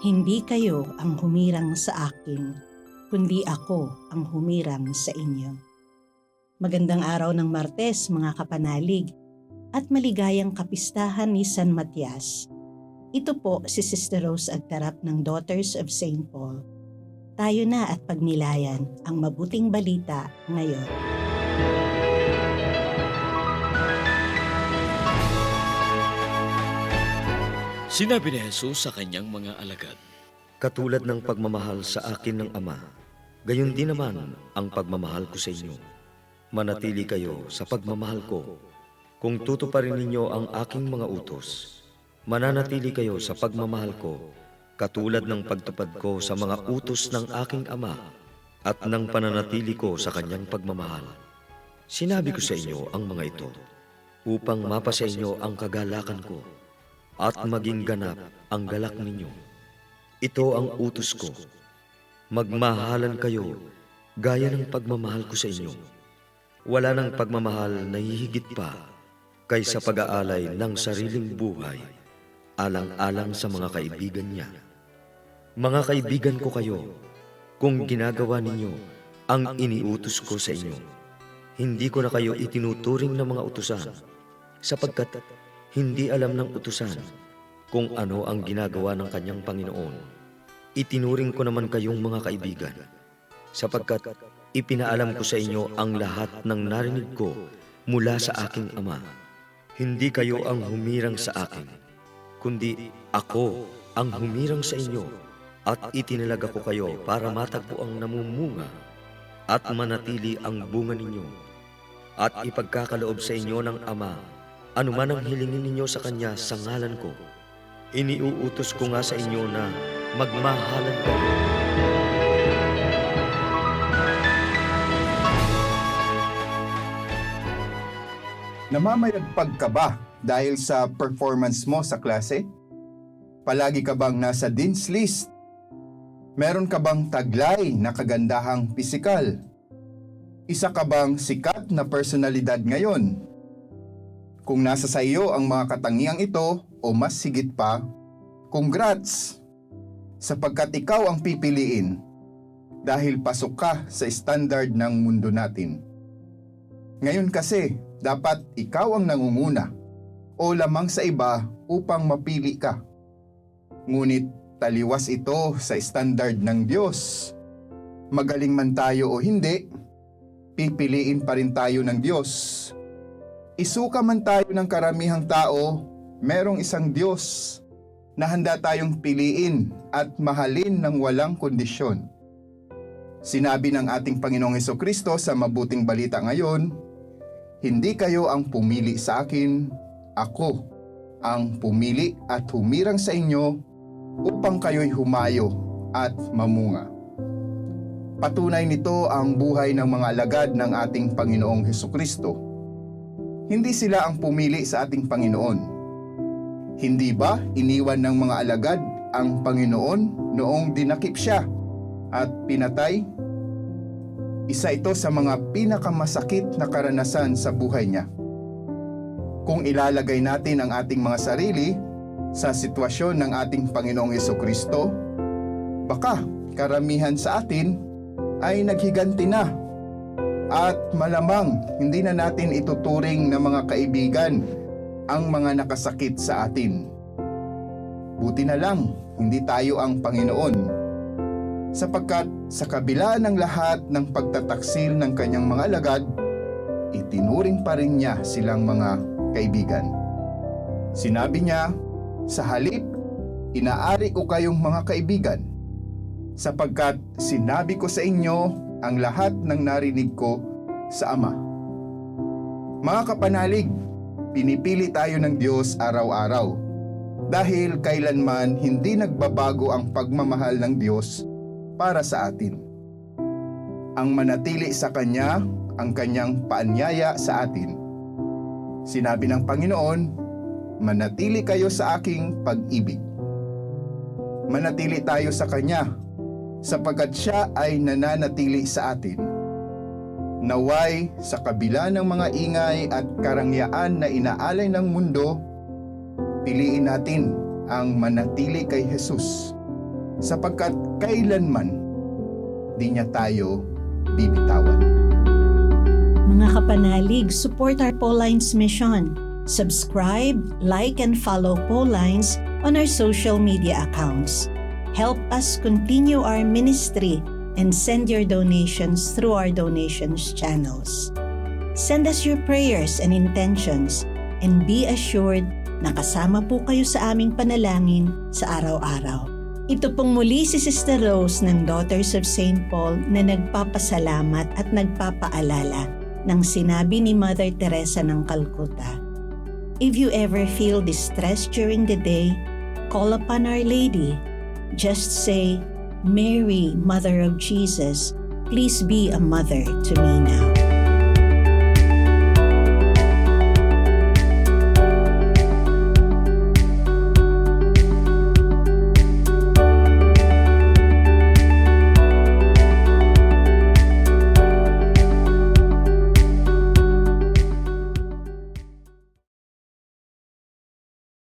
Hindi kayo ang humirang sa akin, kundi ako ang humirang sa inyo. Magandang araw ng Martes, mga kapanalig, at maligayang kapistahan ni San Matias. Ito po si Sister Rose Agtarap ng Daughters of St. Paul. Tayo na at pagnilayan ang mabuting balita ngayon. Sinabi ni Jesus sa kanyang mga alagad, Katulad ng pagmamahal sa akin ng Ama, gayon din naman ang pagmamahal ko sa inyo. Manatili kayo sa pagmamahal ko. Kung tutuparin ninyo ang aking mga utos, mananatili kayo sa pagmamahal ko, katulad ng pagtupad ko sa mga utos ng aking Ama at ng pananatili ko sa kanyang pagmamahal. Sinabi ko sa inyo ang mga ito, upang mapasa inyo ang kagalakan ko, at maging ganap ang galak ninyo. Ito ang utos ko. Magmahalan kayo gaya ng pagmamahal ko sa inyo. Wala nang pagmamahal na hihigit pa kaysa pag-aalay ng sariling buhay alang-alang sa mga kaibigan niya. Mga kaibigan ko kayo, kung ginagawa ninyo ang iniutos ko sa inyo, hindi ko na kayo itinuturing na mga utusan, sapagkat hindi alam ng utusan kung ano ang ginagawa ng kanyang Panginoon. Itinuring ko naman kayong mga kaibigan, sapagkat ipinaalam ko sa inyo ang lahat ng narinig ko mula sa aking Ama. Hindi kayo ang humirang sa akin, kundi ako ang humirang sa inyo, at itinalaga ko kayo para matagpo ang namumunga at manatili ang bunga ninyo, at ipagkakaloob sa inyo ng Ama anuman ang hilingin ninyo sa Kanya sa ngalan ko. Iniuutos ko nga sa inyo na magmahalan kayo. Namamayagpag ka ba dahil sa performance mo sa klase? Palagi ka bang nasa dean's list? Meron ka bang taglay na kagandahang pisikal? Isa ka bang sikat na personalidad ngayon? Kung nasa sa iyo ang mga katangiang ito o mas higit pa, congrats! Sapagkat ikaw ang pipiliin dahil pasok ka sa standard ng mundo natin. Ngayon kasi, dapat ikaw ang nangunguna o lamang sa iba upang mapili ka. Ngunit taliwas ito sa standard ng Diyos. Magaling man tayo o hindi, pipiliin pa rin tayo ng Diyos. Isuka man tayo ng karamihang tao, merong isang Diyos na handa tayong piliin at mahalin ng walang kondisyon. Sinabi ng ating Panginoong Hesukristo sa mabuting balita ngayon, hindi kayo ang pumili sa akin, ako ang pumili at humirang sa inyo upang kayo'y humayo at mamunga. Patunay nito ang buhay ng mga alagad ng ating Panginoong Hesukristo. Hindi sila ang pumili sa ating Panginoon. Hindi ba iniwan ng mga alagad ang Panginoon noong dinakip siya at pinatay? Isa ito sa mga pinakamasakit na karanasan sa buhay niya. Kung ilalagay natin ang ating mga sarili sa sitwasyon ng ating Panginoong Hesukristo, baka karamihan sa atin ay naghiganti na. At malamang hindi na natin ituturing na mga kaibigan ang mga nakasakit sa atin. Buti na lang, hindi tayo ang Panginoon. Sapagkat sa kabila ng lahat ng pagtataksil ng kanyang mga alagad, itinuring pa rin niya silang mga kaibigan. Sinabi niya, sa halip, inaari ko kayong mga kaibigan, sapagkat sinabi ko sa inyo ang lahat ng narinig ko sa Ama. Mga kapanalig, pinipili tayo ng Diyos araw-araw dahil kailanman hindi nagbabago ang pagmamahal ng Diyos para sa atin. Ang manatili sa Kanya, ang Kanyang paanyaya sa atin. Sinabi ng Panginoon, manatili kayo sa aking pag-ibig. Manatili tayo sa Kanya, sapagkat siya ay nananatili sa atin. Naway sa kabila ng mga ingay at karangyaan na inaalay ng mundo, piliin natin ang manatili kay Jesus sapagkat kailanman di niya tayo bibitawan. Mga kapanalig, support our Paulines mission. Subscribe, like, and follow Paulines on our social media accounts. Help us continue our ministry and send your donations through our donations channels. Send us your prayers and intentions and be assured na kasama po kayo sa aming panalangin sa araw-araw. Ito pong muli si Sister Rose ng Daughters of St. Paul na nagpapasalamat at nagpapaalala ng sinabi ni Mother Teresa ng Calcutta. If you ever feel distressed during the day, call upon Our Lady. Just say, Mary, Mother of Jesus, please be a mother to me now.